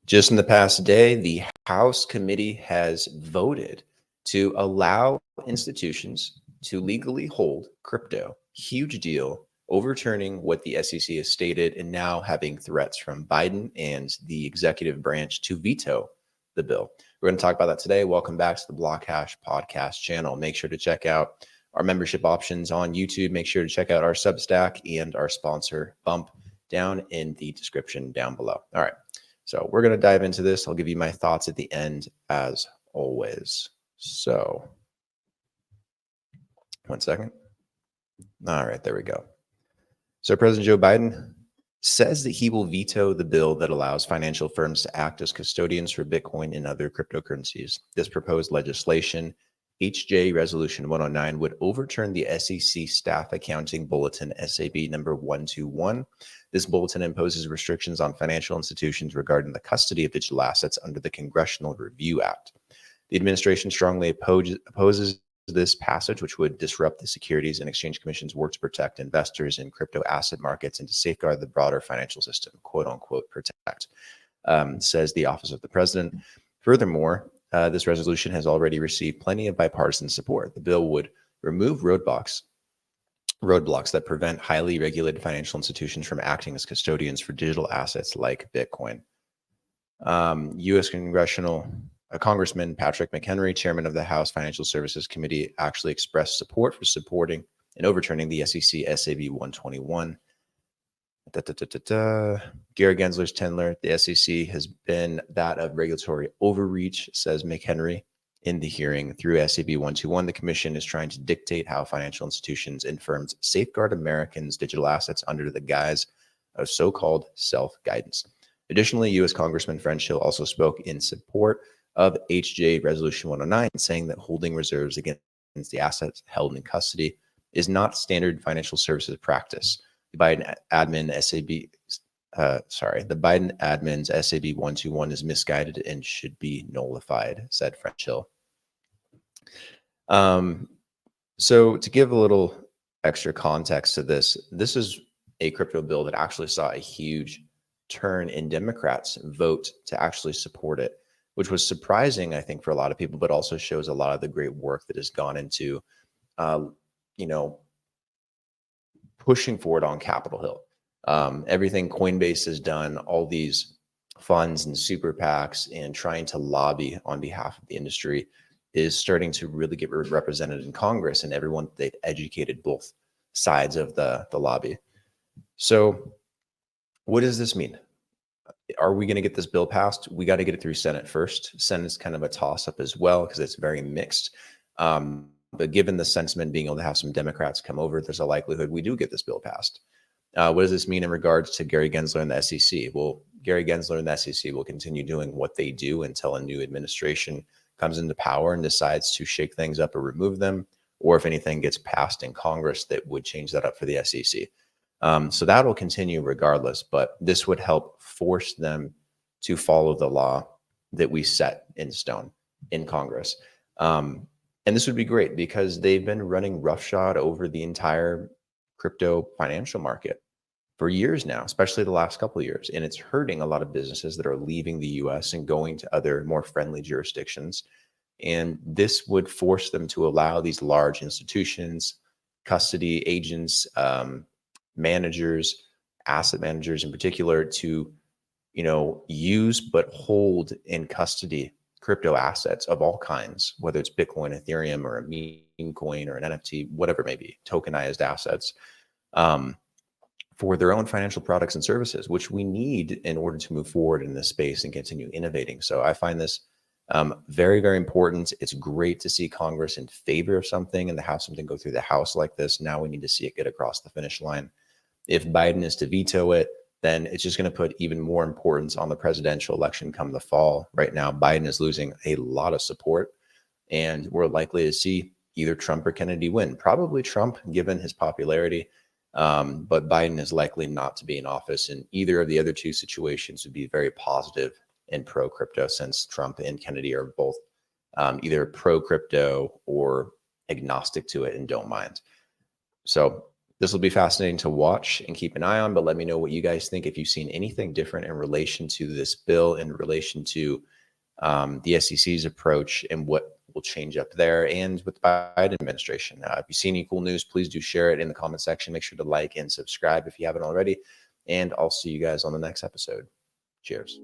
Just in the past day, the House committee has voted to allow institutions to legally hold crypto. Huge deal, overturning what the SEC has stated and now having threats from Biden and the executive branch to veto the bill. We're going to talk about that today. Welcome back to the Block Hash podcast channel. Make sure to check out our membership options on YouTube. Make sure to check out our Substack and our sponsor Bump down in the description down below. All right. So we're going to dive into this. I'll give you my thoughts at the end as always. So 1 second. All right, there we go. So President Joe Biden says that he will veto the bill that allows financial firms to act as custodians for Bitcoin and other cryptocurrencies. This proposed legislation, HJ Resolution 109, would overturn the SEC Staff Accounting Bulletin SAB number 121. This bulletin imposes restrictions on financial institutions regarding the custody of digital assets under the Congressional Review Act. The administration strongly opposes this passage, which would disrupt the Securities and Exchange Commission's work to protect investors in crypto asset markets and to safeguard the broader financial system, quote unquote, protect, says the Office of the President. Furthermore, this resolution has already received plenty of bipartisan support. The bill would remove roadblocks that prevent highly regulated financial institutions from acting as custodians for digital assets like Bitcoin. U.S. Congressman Patrick McHenry, chairman of the House Financial Services Committee, actually expressed support for supporting and overturning the SEC SAB 121. Gary Gensler's tenure at the SEC has been that of regulatory overreach, says McHenry. In the hearing through SAB 121, the commission is trying to dictate how financial institutions and firms safeguard Americans' digital assets under the guise of so-called self-guidance. Additionally, U.S. Congressman French Hill also spoke in support of HJ Resolution 109, saying that holding reserves against the assets held in custody is not standard financial services practice. The Biden admin's SAB 121 is misguided and should be nullified, said French Hill. So to give a little extra context to this, this is a crypto bill that actually saw a huge turn in Democrats vote to actually support it, which was surprising, I think, for a lot of people, but also shows a lot of the great work that has gone into, pushing forward on Capitol Hill. Everything Coinbase has done, all these funds and super PACs and trying to lobby on behalf of the industry is starting to really get represented in Congress, and everyone, they've educated both sides of the lobby. So what does this mean? Are we going to get this bill passed? We got to get it through Senate first. Senate's kind of a toss-up as well because it's very mixed. But given the sentiment being able to have some Democrats come over, there's a likelihood we do get this bill passed. What does this mean in regards to Gary Gensler and the SEC? Well, Gary Gensler and the SEC will continue doing what they do until a new administration comes into power and decides to shake things up or remove them, or if anything gets passed in Congress that would change that up for the SEC. So that will continue regardless, but this would help force them to follow the law that we set in stone in Congress. And this would be great because they've been running roughshod over the entire crypto financial market for years now, especially the last couple of years. And it's hurting a lot of businesses that are leaving the US and going to other more friendly jurisdictions. And this would force them to allow these large institutions, custody agents, managers, asset managers in particular, to use but hold in custody crypto assets of all kinds, whether it's Bitcoin, Ethereum, or a meme coin or an NFT, whatever it may be, tokenized assets, for their own financial products and services, which we need in order to move forward in this space and continue innovating. So I find this very, very important. It's great to see Congress in favor of something and to have something go through the House like this. Now we need to see it get across the finish line. If Biden is to veto it, then it's just going to put even more importance on the presidential election come the fall. Right now, Biden is losing a lot of support, and we're likely to see either Trump or Kennedy win. Probably Trump, given his popularity, but Biden is likely not to be in office, and either of the other two situations would be very positive and pro-crypto, since Trump and Kennedy are both either pro-crypto or agnostic to it and don't mind. So This will be fascinating to watch and keep an eye on, but let me know what you guys think. If you've seen anything different in relation to this bill, in relation to the SEC's approach and what will change up there, and with the Biden administration. If you see any cool news, please do share it in the comment section. Make sure to like and subscribe if you haven't already. And I'll see you guys on the next episode. Cheers.